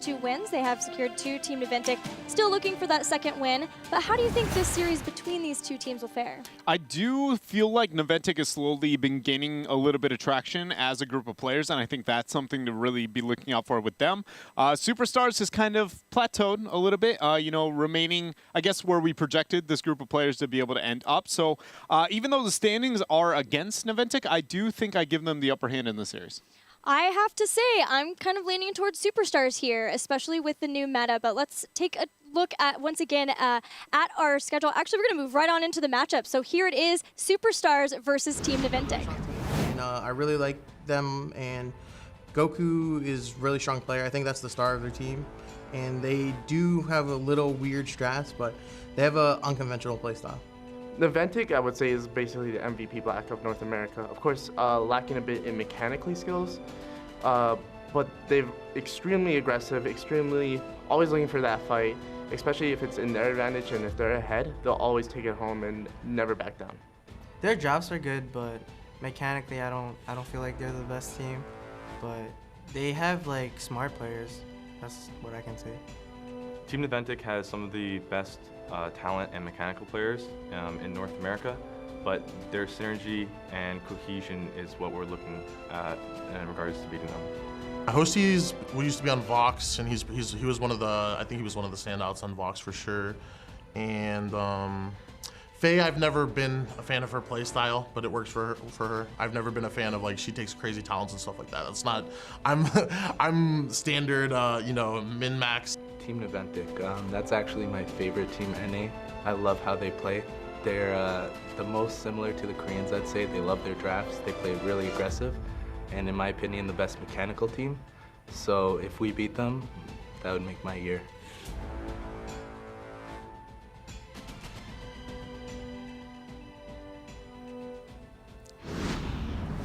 2 wins. They have secured 2. Team Naventic still looking for that second win. But how do you think this series between these 2 teams will fare? I do feel like Naventic has slowly been gaining a little bit of traction as a group of players, and I think that's something to really be looking out for with them. Superstars has kind of plateaued a little bit, remaining, I guess, where we projected this group of players to be able to end up. So even though the standings are against Naventic, I do think I give them the upper hand in the series. I have to say, I'm kind of leaning towards Superstars here, especially with the new meta. But let's take a look at, once again, at our schedule. Actually, we're going to move right on into the matchup. So here it is, Superstars versus Team Naventic. And I really like them, and Goku is a really strong player. I think that's the star of their team. And they do have a little weird strats, but they have an unconventional playstyle. Naventic, I would say, is basically the MVP Black of North America. Of course, lacking a bit in mechanically skills, but they're extremely aggressive, extremely always looking for that fight, especially if it's in their advantage and if they're ahead, they'll always take it home and never back down. Their drops are good, but mechanically, I don't feel like they're the best team. But they have like smart players. That's what I can say. Team Naventic has some of the best talent and mechanical players in North America, but their synergy and cohesion is what we're looking at in regards to beating them. Hosty's we used to be on Vox, and he was one of the, I think he was one of the standouts on Vox for sure. And Faye, I've never been a fan of her play style, but it works for her. I've never been a fan of, like, she takes crazy talents and stuff like that. That's not, I'm standard, min-max. Team Naventic, that's actually my favorite team NA. I love how they play. They're the most similar to the Koreans, I'd say. They love their drafts. They play really aggressive, and in my opinion, the best mechanical team. So if we beat them, that would make my year.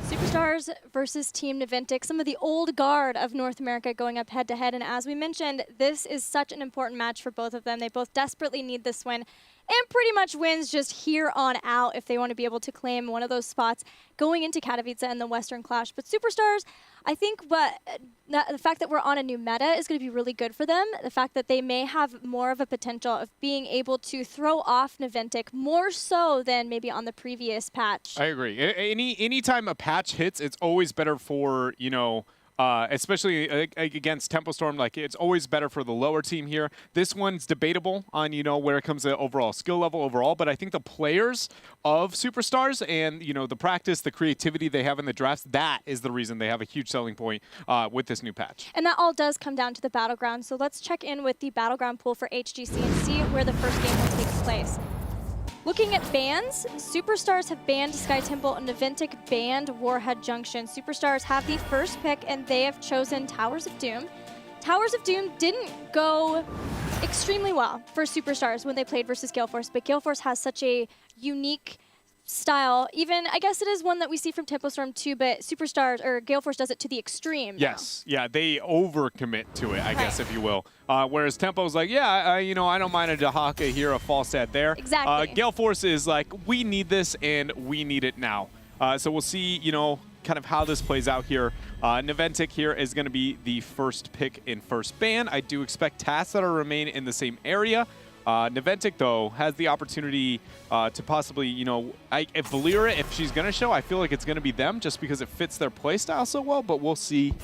Superstars versus Team Naventic, some of the old guard of North America going up head-to-head. And as we mentioned, this is such an important match for both of them. They both desperately need this win, and pretty much wins just here on out if they want to be able to claim one of those spots going into Katowice and the Western Clash. But Superstars, I think the fact that we're on a new meta is going to be really good for them. The fact that they may have more of a potential of being able to throw off Naventic more so than maybe on the previous patch. I agree. Anytime a patch hits, it's always better for, especially against Tempo Storm, like, it's always better for the lower team here. This one's debatable on, where it comes to overall skill level overall, but I think the players of Superstars and, the practice, the creativity they have in the drafts, that is the reason they have a huge selling point with this new patch. And that all does come down to the Battleground. So let's check in with the Battleground pool for HGC and see where the first game will take place. Looking at bans, Superstars have banned Sky Temple and Naventic banned Warhead Junction. Superstars have the first pick, and they have chosen Towers of Doom. Towers of Doom didn't go extremely well for Superstars when they played versus Gale Force, but Gale Force has such a unique style. Even, I guess it is one that we see from Tempo Storm too, but Superstars, or Gale Force does it to the extreme. Yes, yeah, they overcommit to it, I guess, if you will. Whereas Tempo's like, yeah, I don't mind a Dahaka here, a false set there. Exactly. Gale Force is like, we need this, and we need it now. So we'll see, kind of how this plays out here. Naventic here is going to be the first pick in first ban. I do expect Tacet to remain in the same area. Naventic, though, has the opportunity to possibly, if Valera, if she's going to show, I feel like it's going to be them just because it fits their playstyle so well, but we'll see,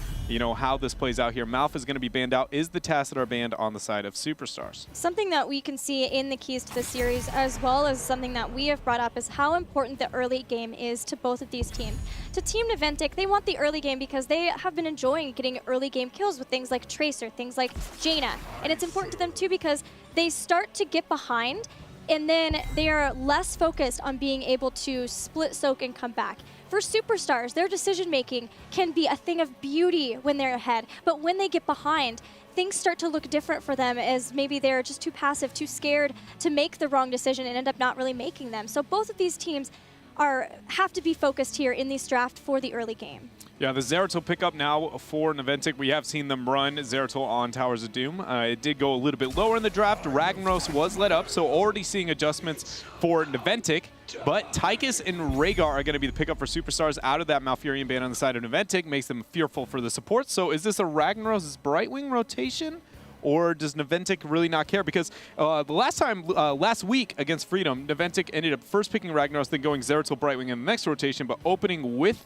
how this plays out here. Malf is going to be banned out. Is the Tacet are banned on the side of Superstars? Something that we can see in the keys to the series, as well as something that we have brought up, is how important the early game is to both of these teams. To Team Naventic, they want the early game because they have been enjoying getting early game kills with things like Tracer, things like Jaina. And it's important to them too because they start to get behind, and then they are less focused on being able to split soak and come back. For Superstars, their decision-making can be a thing of beauty when they're ahead, but when they get behind, things start to look different for them as maybe they're just too passive, too scared to make the wrong decision and end up not really making them. So both of these teams have to be focused here in this draft for the early game. Yeah, the Zeratul pickup now for Naventic. We have seen them run Zeratul on Towers of Doom. It did go a little bit lower in the draft. Ragnaros was let up, so already seeing adjustments for Naventic. But Tychus and Rhaegar are going to be the pickup for Superstars out of that Malfurion ban on the side of Naventic. Makes them fearful for the support. So is this a Ragnaros Brightwing rotation? Or does Naventic really not care? Because the last week against Freedom, Naventic ended up first picking Ragnaros, then going Zeratul Brightwing in the next rotation, but opening with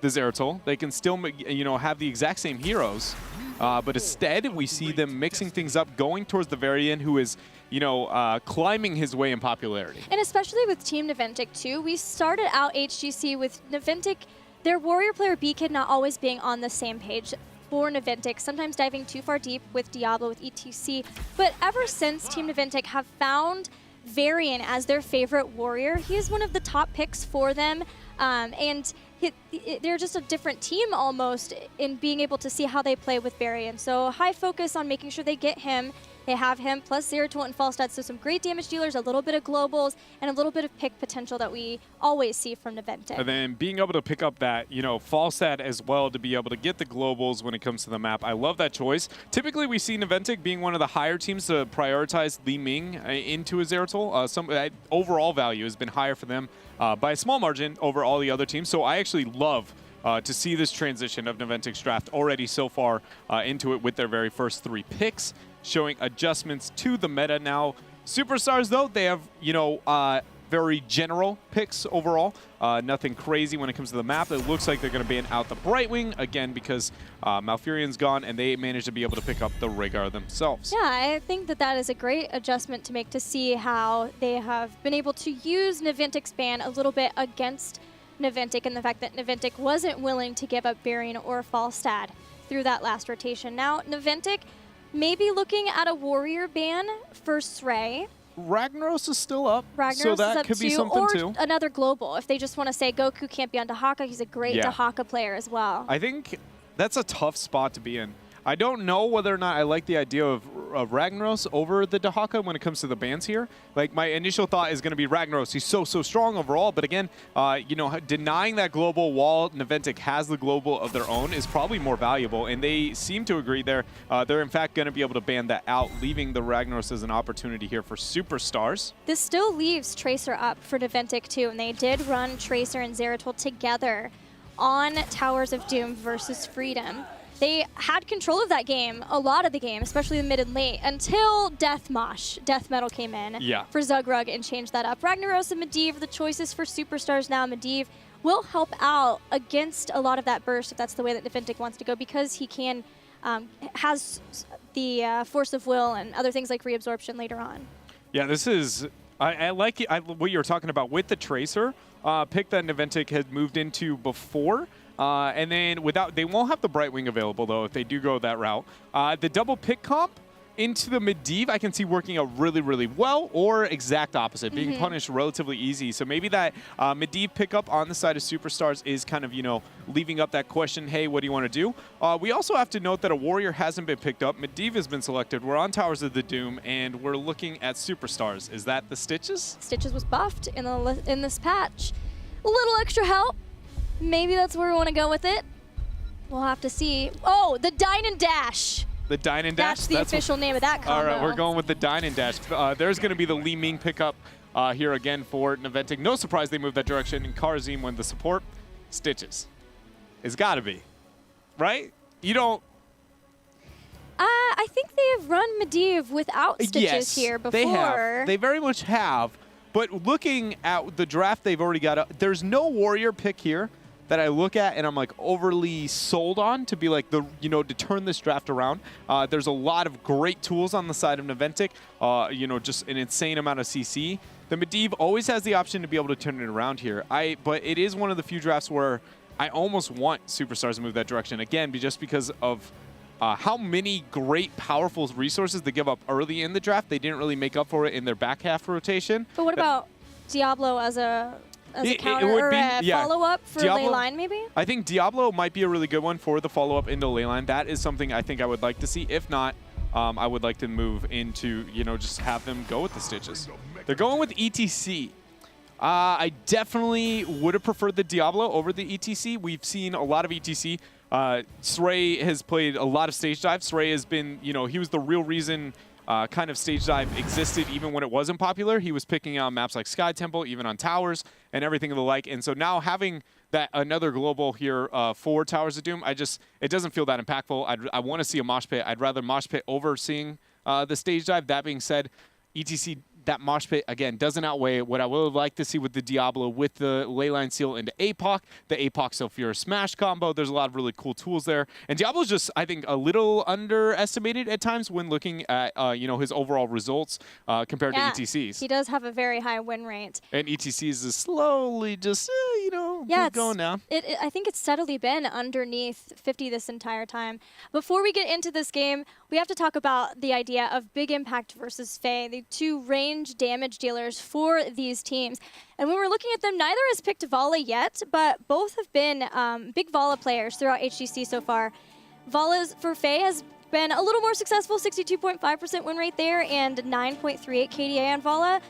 the Zeratul. They can still, have the exact same heroes, but instead we see them mixing things up, going towards the Varian, who is, climbing his way in popularity. And especially with Team Naventic too, we started out HGC with Naventic, their warrior player B-Kid not always being on the same page for Naventic, sometimes diving too far deep with Diablo, with ETC. But ever since Team Naventic have found Varian as their favorite warrior, he is one of the top picks for them. And they're just a different team almost in being able to see how they play with Varian. So high focus on making sure they get him. They have him plus Zeratul and Falstad, so some great damage dealers, a little bit of globals, and a little bit of pick potential that we always see from Naventic. And then being able to pick up that, Falstad as well to be able to get the globals when it comes to the map. I love that choice. Typically, we see Naventic being one of the higher teams to prioritize Li Ming into a Zeratul. Overall value has been higher for them by a small margin over all the other teams. So I actually love to see this transition of Naventic's draft already so far into it with their very first 3 picks, showing adjustments to the meta now. Superstars, though, they have, very general picks overall. Nothing crazy when it comes to the map. It looks like they're going to ban out the Brightwing, again, because Malfurion's gone, and they managed to be able to pick up the Rhaegar themselves. Yeah, I think that is a great adjustment to make to see how they have been able to use Naventic's ban a little bit against Naventic, and the fact that Naventic wasn't willing to give up Varian or Falstad through that last rotation. Now, Naventic maybe looking at a warrior ban for Srey. Ragnaros is still up, Ragnaros so that is up could be too, something or too. Another global. If they just want to say Goku can't be on Dahaka, he's a great Dahaka player as well. I think that's a tough spot to be in. I don't know whether or not I like the idea of Ragnaros over the Dahaka when it comes to the bans here. Like, my initial thought is going to be Ragnaros. He's so strong overall, but again, denying that global while Naventic has the global of their own is probably more valuable, and they seem to agree there. They're in fact going to be able to ban that out, leaving the Ragnaros as an opportunity here for Superstars. This still leaves Tracer up for Naventic too, and they did run Tracer and Zeratul together on Towers of Doom versus Freedom. They had control of that game, a lot of the game, especially the mid and late, until Death Metal came in for Zugrug and changed that up. Ragnaros and Medivh, the choices for Superstars now. Medivh will help out against a lot of that burst if that's the way that Naventic wants to go, because he can has the Force of Will and other things like reabsorption later on. Yeah, this is... I like what you were talking about with the Tracer pick that Naventic had moved into before. And then they won't have the Brightwing available, though, if they do go that route. The double pick comp into the Medivh I can see working out really, really well, or exact opposite, being punished relatively easy. So maybe that Medivh pickup on the side of Superstars is kind of, leaving up that question, hey, what do you want to do? We also have to note that a Warrior hasn't been picked up. Medivh has been selected. We're on Towers of the Doom, and we're looking at Superstars. Is that the Stitches? Stitches was buffed in this patch. A little extra help. Maybe that's where we want to go with it. We'll have to see. Oh, the Dine and Dash. The Dine and Dash? That's the official name of that combo. All right, we're going with the Dine and Dash. There's going to be the Li Ming pickup here again for Naventic. No surprise they moved that direction. And Karazim went the support. Stitches. It's got to be. Right? You don't... I think they have run Medivh without Stitches here before. They have. They very much have. But looking at the draft they've already got, there's no Warrior pick here that I look at and I'm like overly sold on to be like to turn this draft around. There's a lot of great tools on the side of Naventic, just an insane amount of CC. The Medivh always has the option to be able to turn it around here. But it is one of the few drafts where I almost want Superstars to move that direction again, just because of how many great, powerful resources they give up early in the draft. They didn't really make up for it in their back half rotation. But what about Diablo as a counter or a follow-up for Leyline, maybe? I think Diablo might be a really good one for the follow-up into Leyline. That is something I think I would like to see. If not, I would like to move into, just have them go with the Stitches. They're going with ETC. I definitely would have preferred the Diablo over the ETC. We've seen a lot of ETC. Sray has played a lot of stage dive. Sray has been, you know, he was the real reason kind of stage dive existed even when it wasn't popular. He was picking out maps like Sky Temple, even on towers and everything of the like. And so now having that another global here for Towers of Doom, it doesn't feel that impactful. I want to see a mosh pit. I'd rather mosh pit over seeing the stage dive. That being said, ETC, that mosh pit, again, doesn't outweigh what I would have liked to see with the Diablo, with the Leyline Seal into APOC, the APOC Sulfura Smash combo. There's a lot of really cool tools there. And Diablo's just, I think, a little underestimated at times when looking at, you know, his overall results compared to ETC's. He does have a very high win rate. And ETC's is slowly just, you know, going down. I think it's steadily been underneath 50 this entire time. Before we get into this game, we have to talk about the idea of Big Impact versus Faye, the two range damage dealers for these teams. And when we're looking at them, neither has picked Vala yet, but both have been big Vala players throughout HGC so far. Vala's for Faye has been a little more successful, 62.5% win rate there and 9.38 KDA on Vala,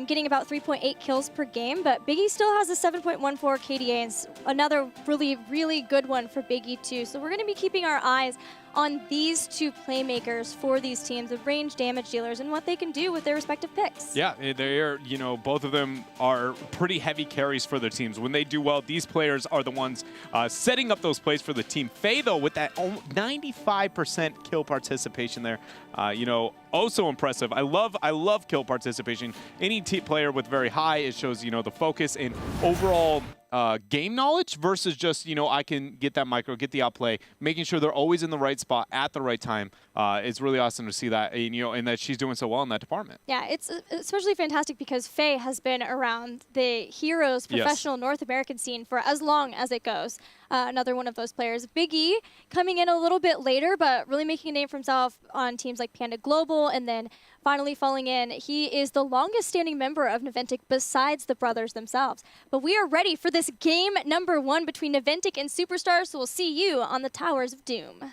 getting about 3.8 kills per game. But Biggie still has a 7.14 KDA, and another really, really good one for Biggie too. So we're going to be keeping our eyes on these two playmakers for these teams, the range damage dealers, and what they can do with their respective picks. Yeah, they're, you know, both of them are pretty heavy carries for their teams. When they do well, these players are the ones setting up those plays for the team. Faye, though, with that 95% kill participation there, you know, also impressive. I love kill participation. Any player with very high, it shows, you know, the focus and overall game knowledge versus just, you know, I can get that micro, get the outplay, making sure they're always in the right spot at the right time. It's really awesome to see that, and, you know, and that she's doing so well in that department. Yeah, it's especially fantastic because Faye has been around the Heroes professional North American scene for as long as it goes. Another one of those players. Biggie coming in a little bit later, but really making a name for himself on teams like Panda Global, and then finally falling in. He is the longest standing member of Naventic besides the brothers themselves. But we are ready for this game number 1 between Naventic and Superstars, so we'll see you on the Towers of Doom.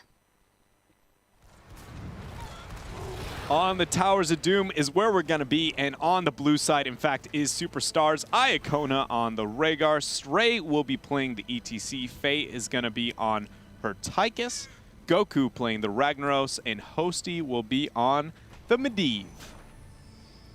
On the Towers of Doom is where we're going to be, and on the blue side, in fact, is Superstars. Iacona on the Rhaegar. Stray will be playing the ETC. Faye is going to be on her Tychus. Goku playing the Ragnaros, and Hosty will be on the Medivh.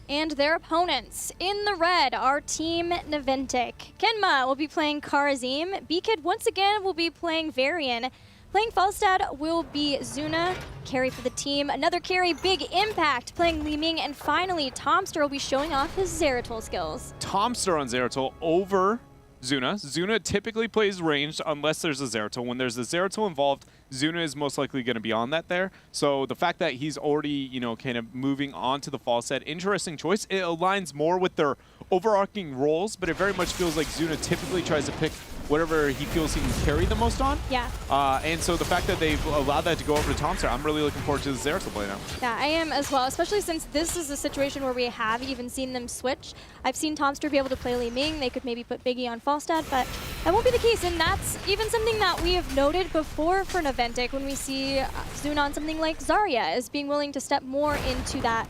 And their opponents in the red are Team Naventic. Kenma will be playing Karazim. B-Kid once again will be playing Varian. Playing Falstad will be Zuna, carry for the team. Another carry, Big Impact, playing Li Ming. And finally, Tomster will be showing off his Zeratul skills. Tomster on Zeratul over Zuna. Zuna typically plays ranged unless there's a Zeratul. When there's a Zeratul involved, Zuna is most likely going to be on that there. So the fact that he's already, you know, kind of moving on to the Falstad, interesting choice. It aligns more with their overarching roles, but it very much feels like Zuna typically tries to pick whatever he feels he can carry the most on. Yeah. And so the fact that they've allowed that to go over to Tomster, I'm really looking forward to the Zeratul play now. Yeah, I am as well, especially since this is a situation where we have even seen them switch. I've seen Tomster be able to play Li Ming. They could maybe put Biggie on Falstad, but that won't be the case. And that's even something that we have noted before for Naventic when we see Zuna on something like Zarya as being willing to step more into that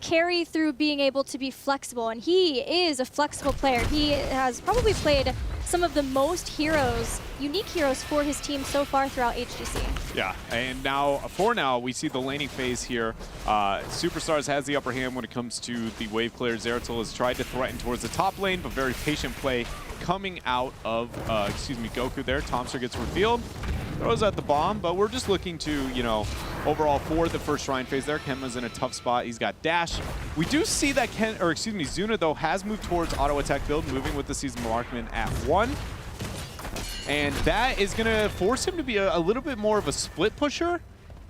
carry through being able to be flexible. And he is a flexible player. He has probably played some of the most heroes, unique heroes for his team so far throughout HGC. Yeah, and now, for now, we see the laning phase here. Superstars has the upper hand when it comes to the wave clear. Zeratul has tried to threaten towards the top lane, but very patient play coming out of, Goku there. Tomster gets revealed, throws out the bomb, but we're just looking to, you know, overall for the first Shrine phase there. Kenma's in a tough spot. He's got dash. We do see that Zuna, though, has moved towards auto attack build, moving with the seasonal markman at 1. And that is going to force him to be a little bit more of a split pusher.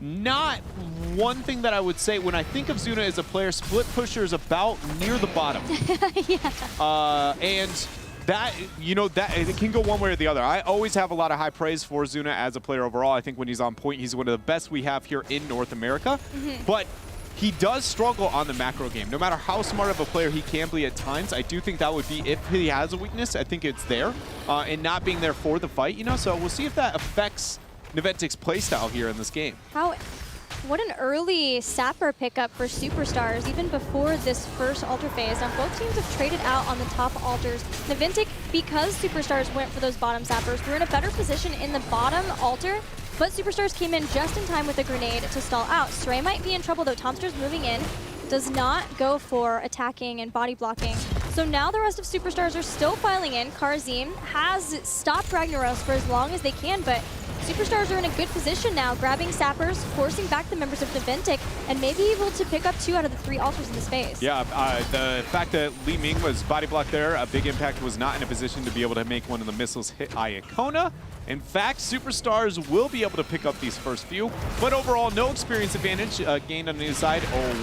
Not one thing that I would say when I think of Zuna as a player, split pusher is about near the bottom. Yeah. And that, you know, that it can go one way or the other. I always have a lot of high praise for Zuna as a player overall. I think when he's on point, he's one of the best we have here in North America. But he does struggle on the macro game. No matter how smart of a player he can be at times, I do think that would be, if he has a weakness, I think it's there. And not being there for the fight, you know? So we'll see if that affects Naventic's playstyle here in this game. What an early sapper pickup for Superstars, even before this first altar phase. Now, both teams have traded out on the top altars. Naventic, because Superstars went for those bottom sappers, were in a better position in the bottom altar, but Superstars came in just in time with a grenade to stall out. Stray might be in trouble, though. Tomster's moving in, does not go for attacking and body blocking. So now the rest of Superstars are still filing in. Karzim has stopped Ragnaros for as long as they can, but Superstars are in a good position now, grabbing sappers, forcing back the members of Naventic, and maybe able to pick up 2 out of the 3 altars in the space. Yeah, the fact that Li Ming was body blocked there, a big impact, was not in a position to be able to make one of the missiles hit Iacona. In fact, Superstars will be able to pick up these first few, but overall, no experience advantage gained on the other side.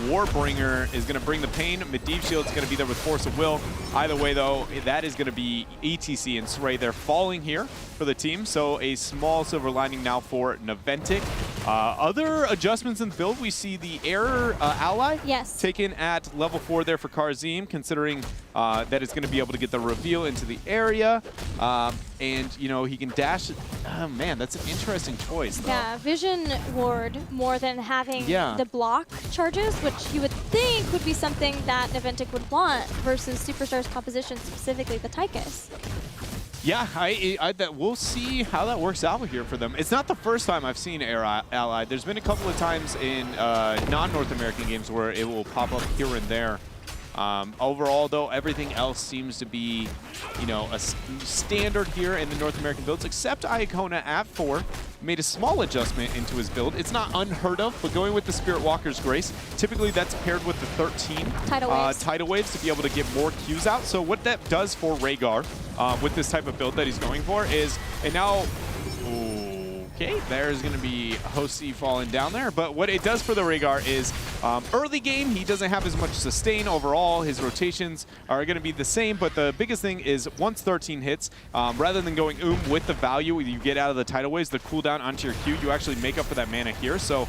Warbringer is going to bring the pain. Medivh Shield's going to be there with Force of Will. Either way, though, that is going to be ETC and Sray. They're falling here for the team, so a small silver lining now for Naventic. Other adjustments in the build, we see the air ally taken at level 4 there for Karzim, considering that it's going to be able to get the reveal into the area. And, you know, he can dash. Oh, man, that's an interesting choice, though. Yeah, Vision Ward more than having the block charges, which you would think would be something that Naventic would want versus Superstar's composition, specifically the Tychus. Yeah, we'll see how that works out here for them. It's not the first time I've seen Air Ally. There's been a couple of times in non-North American games where it will pop up here and there. Overall, though, everything else seems to be, you know, a standard here in the North American builds, except Iacona at 4 made a small adjustment into his build. It's not unheard of, but going with the Spirit Walker's Grace, typically that's paired with the 13 tidal waves to be able to get more Qs out. So what that does for Rhaegar with this type of build that he's going for is, and now, okay, there's going to be Hosi falling down there. But what it does for the Rhaegar is early game, he doesn't have as much sustain overall. His rotations are going to be the same. But the biggest thing is once 13 hits, rather than going with the value you get out of the tidal waves, the cooldown onto your Q, you actually make up for that mana here. So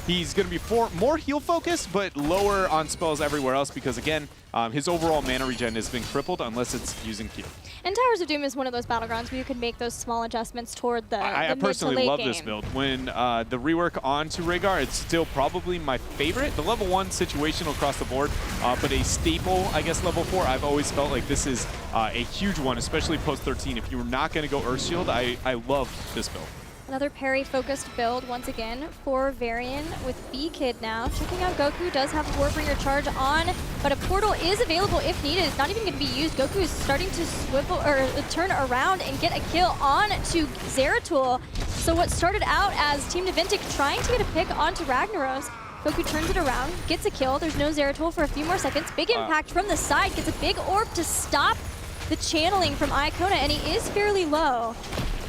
he's going to be more heal focused, but lower on spells everywhere else because, again, his overall mana regen has been crippled unless it's using Q. And Towers of Doom is one of those battlegrounds where you can make those small adjustments toward the I personally love this build. When the rework onto Rhaegar, it's still probably my favorite. The level 1 situational across the board, but a staple, I guess, level 4, I've always felt like this is a huge one, especially post 13. If you're not going to go Earthshield, I love this build. Another parry-focused build, once again, for Varian with B-Kid now. Checking out Goku, does have a Warbringer charge on, but a portal is available if needed. It's not even going to be used. Goku is starting to swivel or turn around and get a kill on to Zeratul. So what started out as Team Naventic trying to get a pick onto Ragnaros, Goku turns it around, gets a kill. There's no Zeratul for a few more seconds. Big impact from the side, gets a big orb to stop the channeling from Iacona, and he is fairly low.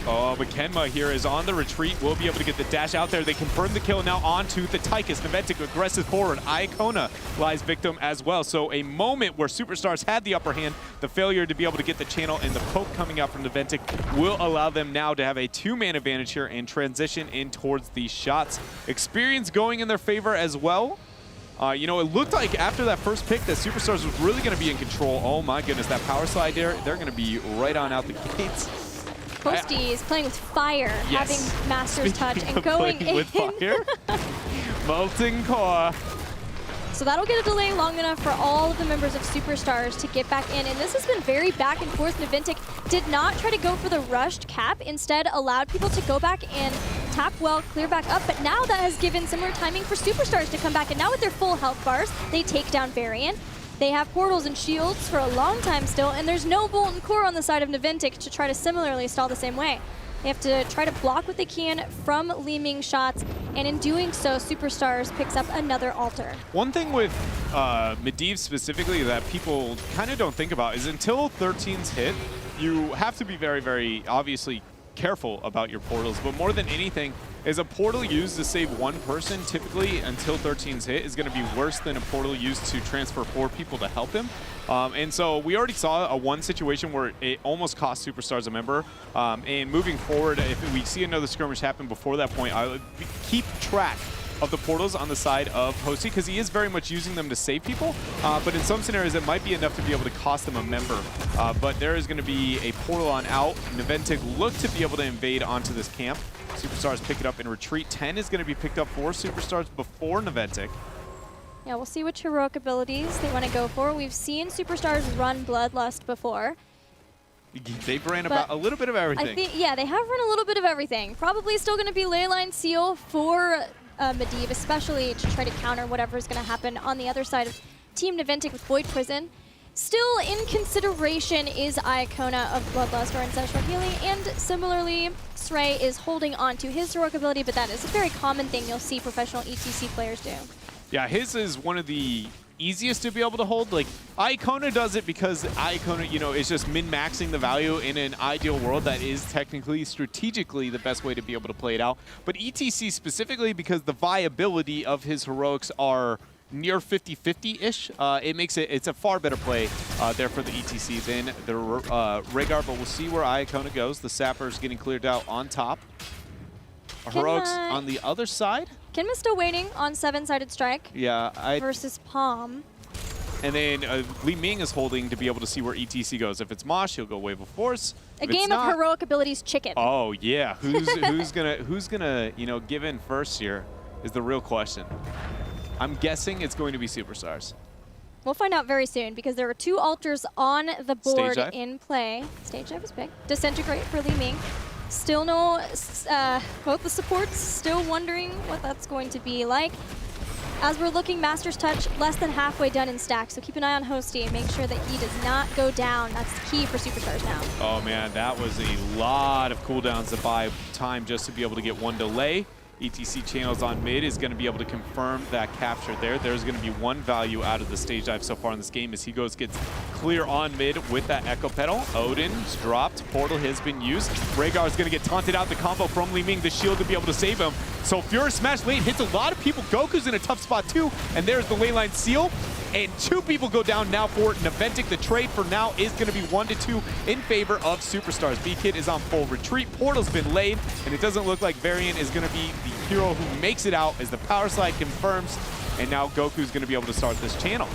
Oh, but Kenma here is on the retreat. Will be able to get the dash out there. They confirm the kill now onto the Tychus. Naventic aggressive forward. Iacona lies victim as well. So a moment where Superstars had the upper hand. The failure to be able to get the channel and the poke coming out from Naventic will allow them now to have a 2-man advantage here and transition in towards these shots. Experience going in their favor as well. You know, it looked like after that first pick that Superstars was really going to be in control. Oh my goodness, that power slide there, they're going to be right on out the gates. Posty is playing with fire, having Master's Touch and going in. With fire. Molten Core. So that'll get a delay long enough for all of the members of Superstars to get back in. And this has been very back and forth. Naventic did not try to go for the rushed cap, instead allowed people to go back and tap well, clear back up. But now that has given similar timing for Superstars to come back. And now with their full health bars, they take down Varian. They have portals and shields for a long time still, and there's no Molten Core on the side of Naventic to try to similarly stall the same way. They have to try to block what they can from Li Ming shots, and in doing so, Superstars picks up another altar. One thing with Medivh specifically that people kind of don't think about is until 13's hit, you have to be very, very obviously careful about your portals, but more than anything, is a portal used to save one person typically until 13's hit is going to be worse than a portal used to transfer 4 people to help him. And so we already saw one situation where it almost cost Superstars a member. And moving forward, if we see another skirmish happen before that point, I would keep track of the portals on the side of Hosty, because he is very much using them to save people, but in some scenarios it might be enough to be able to cost them a member. But there is going to be a portal on out. Naventic look to be able to invade onto this camp. Superstars pick it up in retreat. 10 is going to be picked up for Superstars before Naventic. Yeah, we'll see which heroic abilities they want to go for. We've seen Superstars run Bloodlust before. They've ran about a little bit of everything. I think, yeah, they have run a little bit of everything. Probably still going to be Leyline Seal for Medivh, especially to try to counter whatever is going to happen on the other side of Team Naventic with Void Prison. Still in consideration is Iacona of Bloodlust or Ancestral Healing, and similarly, Srey is holding on to his heroic ability, but that is a very common thing you'll see professional ETC players do. Yeah, his is one of the easiest to be able to hold. Like, Iacona does it because Iacona, you know, is just min-maxing the value in an ideal world. That is technically, strategically, the best way to be able to play it out. But ETC specifically, because the viability of his heroics are near 50-50-ish, it makes it's a far better play there for the ETC than the Rhaegar, but we'll see where Iacona goes. The Sapper's getting cleared out on top. Heroics on the other side. Kinma's still waiting on 7-sided strike. Yeah, versus Palm. And then Li Ming is holding to be able to see where ETC goes. If it's Mosh, he'll go Wave of Force. A game of heroic abilities chicken. Oh yeah, who's gonna you know give in first here is the real question. I'm guessing it's going to be Superstars. We'll find out very soon because there are 2 altars on the board in play. Stage dive is big. Disintegrate for Li Ming. Still no, both the supports still wondering what that's going to be like. As we're looking, Master's Touch less than halfway done in stack, so keep an eye on Hosty and make sure that he does not go down. That's the key for Superstars now. Oh man, that was a lot of cooldowns to buy time just to be able to get one delay. ETC channels on mid is going to be able to confirm that capture there. There's going to be 1 value out of the stage dive so far in this game as he gets clear on mid with that Echo Pedal. Odin's dropped. Portal has been used. Rhaegar is going to get taunted out the combo from Li Ming, the shield to be able to save him. So Furious Smash late hits a lot of people. Goku's in a tough spot too. And there's the Leyline Seal. And 2 people go down now for Naventic. The trade for now is going to be 1-2 in favor of Superstars. B-Kid is on full retreat. Portal's been laid, and it doesn't look like Varian is going to be the hero who makes it out as the power slide confirms. And now Goku's going to be able to start this channel.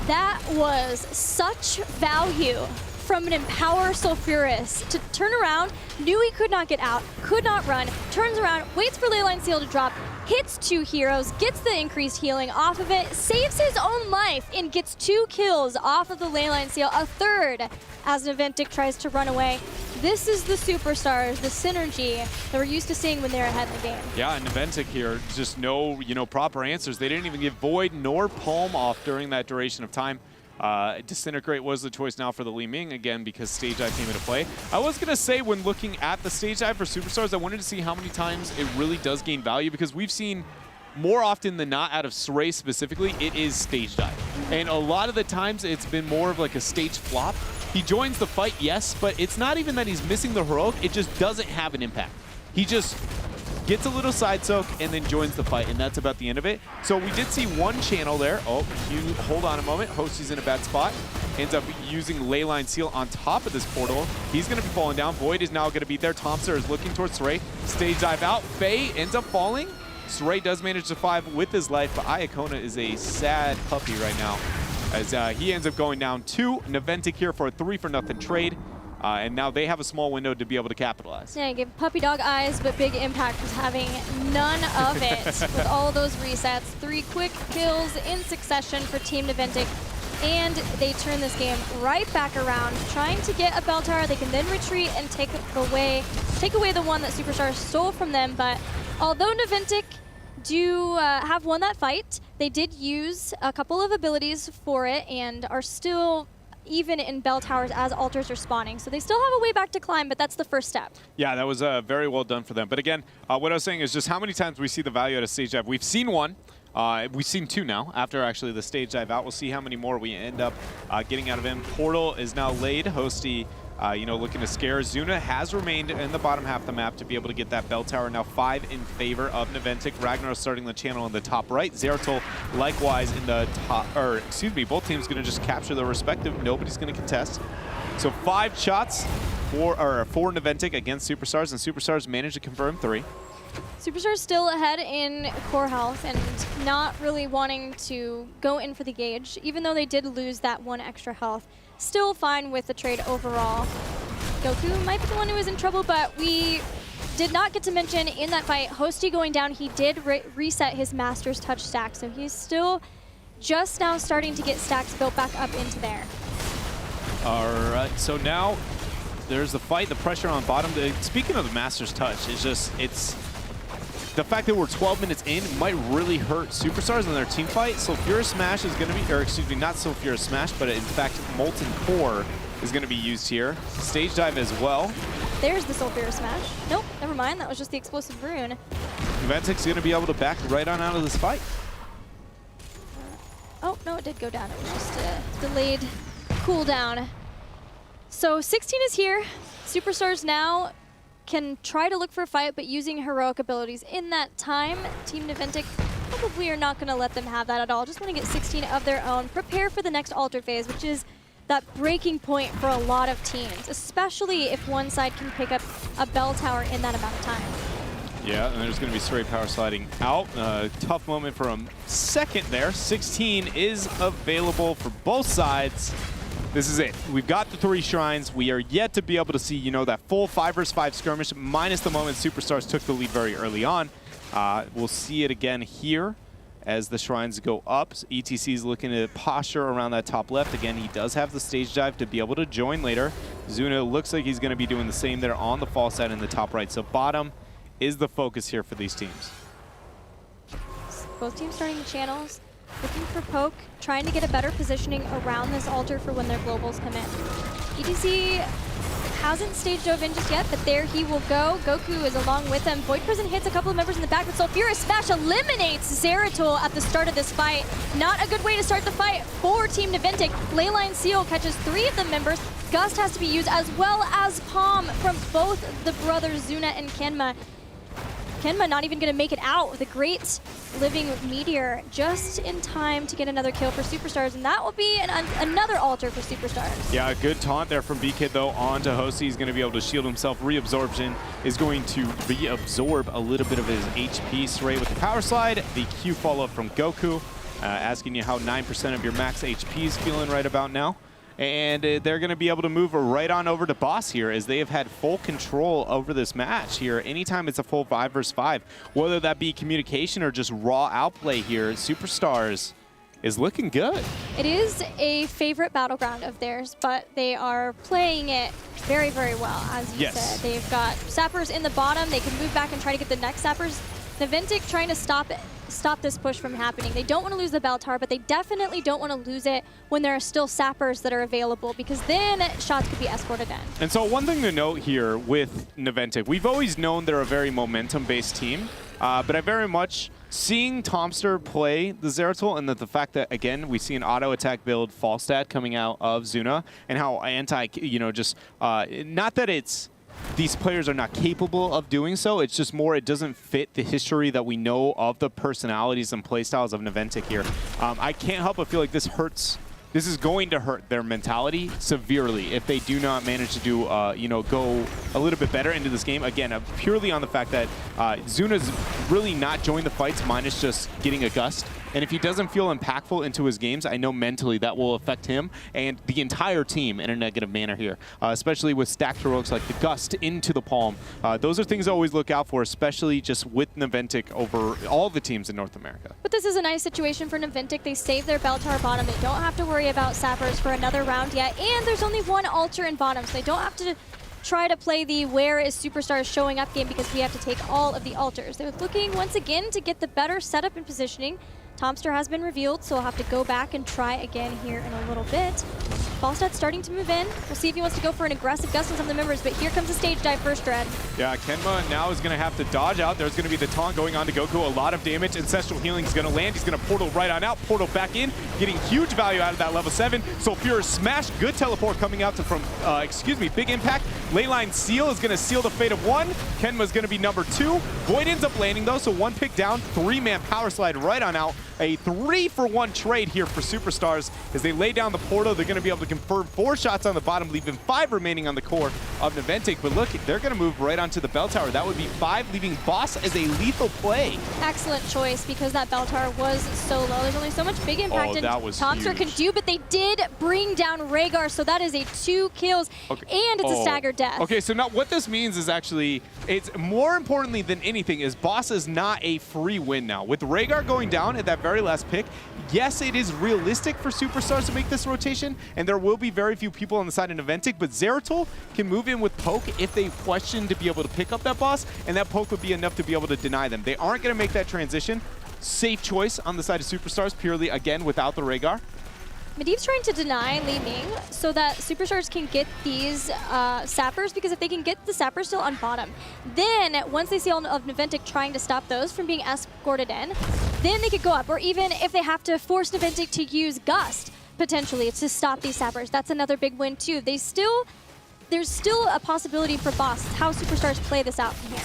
That was such value from an Empower Sulfuris to turn around, knew he could not get out, could not run, turns around, waits for Leyline Seal to drop, hits 2 heroes, gets the increased healing off of it, saves his own life, and gets 2 kills off of the Leyline Seal, a 3rd as Naventic tries to run away. This is the Superstars, the synergy that we're used to seeing when they're ahead in the game. Yeah, and Naventic here, just no, proper answers. They didn't even give Void nor Palm off during that duration of time. Disintegrate was the choice now for the Li Ming, again, because Stage Dive came into play. I was going to say, when looking at the Stage Dive for Superstars, I wanted to see how many times it really does gain value, because we've seen more often than not, out of Srey specifically, it is Stage Dive. And a lot of the times, it's been more of like a stage flop. He joins the fight, yes, but it's not even that he's missing the heroic, it just doesn't have an impact. He just gets a little side soak, and then joins the fight, and that's about the end of it. So we did see 1 channel there. Oh, you hold on a moment. Hosty's in a bad spot. Ends up using Leyline Seal on top of this portal. He's going to be falling down. Void is now going to be there. Thompson is looking towards Srey. Stage dive out. Faye ends up falling. Srey does manage to survive with his life, but Iacona is a sad puppy right now, as he ends up going down to Naventic here for a 3-for-0 trade. And now they have a small window to be able to capitalize. Yeah, give puppy dog eyes, but Big Impact was having none of it with all those resets. 3 quick kills in succession for Team Naventic, and they turn this game right back around, trying to get a bell tower. They can then retreat and take away the one that Superstars stole from them. But although Naventic do have won that fight, they did use a couple of abilities for it and are still even in bell towers as altars are spawning. So they still have a way back to climb, but that's the first step. Yeah, that was very well done for them. But again, what I was saying is just how many times we see the value at a stage dive. We've seen 1. We've seen 2 now after actually the stage dive out. We'll see how many more we end up getting out of him. Portal is now laid. Hosty, looking to scare. Zuna has remained in the bottom half of the map to be able to get that bell tower. Now 5 in favor of Naventic. Ragnar starting the channel in the top right. Zeratul likewise in the top, or excuse me, both teams going to just capture their respective. Nobody's going to contest. So 5 shots for Naventic against Superstars, and Superstars managed to confirm 3. Superstars still ahead in core health and not really wanting to go in for the gauge, even though they did lose that 1 extra health. Still fine with the trade overall. Goku might be the one who is in trouble, but we did not get to mention in that fight, Hosty going down, he did reset his Master's Touch stack, so he's still just now starting to get stacks built back up into there. All right, so now there's the fight, the pressure on bottom. Speaking of the Master's Touch, it's the fact that we're 12 minutes in might really hurt Superstars in their team fight. Sulfurous Smash is going to be, or excuse me, not Sulfurous Smash, but in fact, Molten Core is going to be used here. Stage Dive as well. There's the Sulfurous Smash. Nope, never mind. That was just the Explosive Rune. Naventic's going to be able to back right on out of this fight. Oh, no, it did go down. It was just a delayed cooldown. So 16 is here. Superstars now can try to look for a fight, but using heroic abilities in that time. Team Naventic probably are not going to let them have that at all. Just want to get 16 of their own. Prepare for the next alter phase, which is that breaking point for a lot of teams, especially if one side can pick up a bell tower in that amount of time. Yeah, and there's going to be straight power sliding out. Tough moment for a second there. 16 is available for both sides. This is it. We've got the 3 shrines. We are yet to be able to see, you know, that full 5 versus 5 skirmish, minus the moment Superstars took the lead very early on. We'll see it again here as the shrines go up. So ETC is looking to posture around that top left. Again, he does have the stage dive to be able to join later. Zuna looks like he's going to be doing the same there on the fall side in the top right. So bottom is the focus here for these teams. Both teams starting the channels, looking for poke, trying to get a better positioning around this altar for when their globals come in. ETC hasn't stage dove in just yet, but there he will go. Goku is along with him. Void Prison hits a couple of members in the back, but Sulfurous Smash eliminates Zeratul at the start of this fight. Not a good way to start the fight for Team Naventic. Leyline Seal catches 3 of the members. Gust has to be used, as well as Palm from both the brothers Zuna and Kenma. Kenma not even going to make it out with a great living meteor just in time to get another kill for Superstars, and that will be another altar for Superstars. Yeah, a good taunt there from BK though onto Hosty. He's going to be able to shield himself. Reabsorption is going to reabsorb a little bit of his HP straight with the power slide. The Q follow-up from Goku, asking you how 9% of your max HP is feeling right about now. And they're going to be able to move right on over to boss here, as they have had full control over this match here. Anytime it's a full 5 versus 5, whether that be communication or just raw outplay here, Superstars is looking good. It is a favorite battleground of theirs, but they are playing it very, very well, as you said. They've got sappers in the bottom. They can move back and try to get the next sappers. Naventic trying to stop this push from happening. They don't want to lose the bell tower, but they definitely don't want to lose it when there are still sappers that are available, because then shots could be escorted in. And so one thing to note here with Naventic, we've always known they're a very momentum-based team, but I very much seeing Tomster play the Zeratul, and that the fact that, again, we see an auto attack build Falstad coming out of Zuna, and how anti, you know, just not that it's these players are not capable of doing so. It's just more it doesn't fit the history that we know of the personalities and playstyles of Naventic here. I can't help but feel like this hurts. This is going to hurt their mentality severely if they do not manage to do, you know, go a little bit better into this game. Again, purely on the fact that Zuna's really not joined the fights minus just getting a gust. And if he doesn't feel impactful into his games, I know mentally that will affect him and the entire team in a negative manner here, especially with stacked heroics like the Gust into the palm. Those are things to always look out for, especially just with Naventic over all the teams in North America. But this is a nice situation for Naventic. They save their bell tower bottom. They don't have to worry about sappers for another round yet. And there's only one altar in bottom, so they don't have to try to play the where is Superstars showing up game, because we have to take all of the altars. They're looking once again to get the better setup and positioning. Tomster has been revealed, so we'll have to go back and try again here in a little bit. Falstad's starting to move in. We'll see if he wants to go for an aggressive gust on some of the members, but here comes the stage dive first, Dread. Yeah, Kenma now is going to have to dodge out. There's going to be the taunt going on to Goku. A lot of damage. Ancestral Healing is going to land. He's going to portal right on out. Portal back in, getting huge value out of that level 7. Sulfurous Smash, good teleport coming out to from, Big Impact. Leyline Seal is going to seal the fate of 1. Kenma's going to be number 2. Void ends up landing though, so 1 pick down. 3-man power slide right on out. A 3-for-1 trade here for Superstars as they lay down the portal. They're going to be able to confirm 4 shots on the bottom, leaving 5 remaining on the core. of Naventic. But look, they're going to move right onto the bell tower. That would be 5, leaving Boss as a lethal play. Excellent choice, because that bell tower was so low. There's only so much big impact that was Tomster can huge. do, but they did bring down Rhaegar, so that is a 2 kills, and it's a staggered death. Okay, so now what this means is actually, it's more importantly than anything, is Boss is not a free win now. With Rhaegar going down at that very last pick, yes, it is realistic for Superstars to make this rotation, and there will be very few people on the side of Naventic, but Zeratul can move in with Poke if they question to be able to pick up that Boss, and that Poke would be enough to be able to deny them. They aren't going to make that transition. Safe choice on the side of Superstars, purely, again, without the Rhaegar. Medivh's trying to deny Li Ming so that Superstars can get these sappers, because if they can get the sappers still on bottom, then once they see all of Naventic trying to stop those from being escorted in, then they could go up. Or even if they have to force Naventic to use Gust, potentially, to stop these sappers, that's another big win too. There's still a possibility for Boss, how Superstars play this out from here.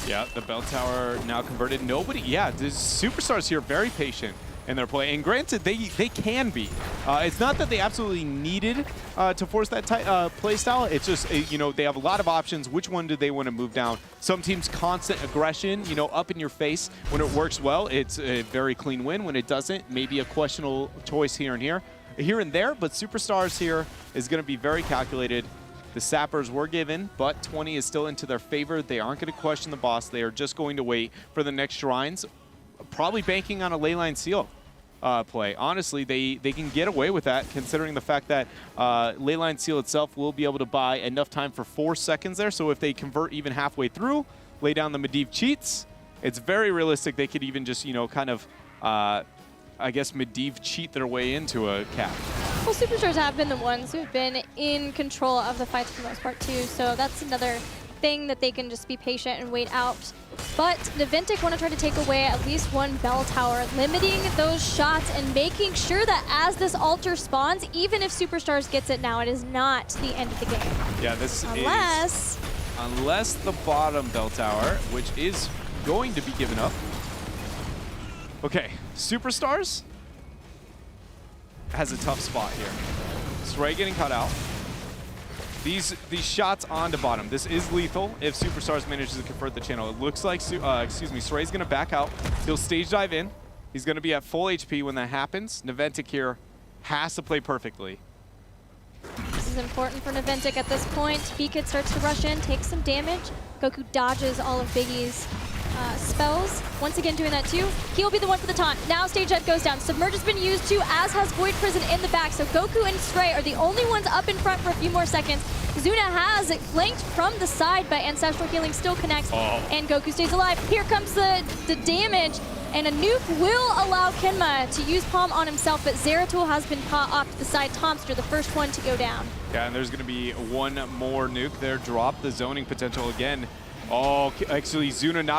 Yeah, the bell tower now converted. Nobody, yeah, the Superstars here very patient in their play. And granted, they can be. It's not that they absolutely needed to force that play style. It's just, you know, they have a lot of options. Which one do they want to move down? Some teams, constant aggression, you know, up in your face. When it works well, it's a very clean win. When it doesn't, maybe a questionable choice here and there. But Superstars here is going to be very calculated. The sappers were given, but 20 is still into their favor. They aren't going to question the Boss. They are just going to wait for the next shrines, probably banking on a Leyline Seal play. Honestly, they can get away with that, considering the fact that Leyline Seal itself will be able to buy enough time for 4 seconds there. So if they convert even halfway through, lay down the Medivh cheats, it's very realistic they could even just, you know, kind of, I guess, Medivh cheat their way into a cap. Well, Superstars have been the ones who've been in control of the fights for the most part too, so that's another thing that they can just be patient and wait out. But Naventic want to try to take away at least one bell tower, limiting those shots and making sure that as this altar spawns, even if Superstars gets it now, it is not the end of the game. Yeah, this is... Unless the bottom bell tower, which is going to be given up. Okay, Superstars has a tough spot here. Stray getting cut out. These shots onto bottom. This is lethal if Superstars manages to convert the channel. It looks like, Stray's going to back out. He'll stage dive in. He's going to be at full HP when that happens. Naventic here has to play perfectly. This is important for Naventic at this point. B-Kid starts to rush in, takes some damage. Goku dodges all of Biggie's spells. Once again doing that too. He'll be the one for the taunt. Now stage dive goes down. Submerge has been used too, as has Void Prison in the back. So Goku and Stray are the only ones up in front for a few more seconds. Zuna has it flanked from the side, but Ancestral Healing still connects, and Goku stays alive. Here comes the damage, and a nuke will allow Kenma to use Palm on himself, but Zeratul has been caught off to the side. Tomster, the first one to go down. Yeah, and there's going to be one more nuke there. Drop the zoning potential again. Oh, actually, Zuna not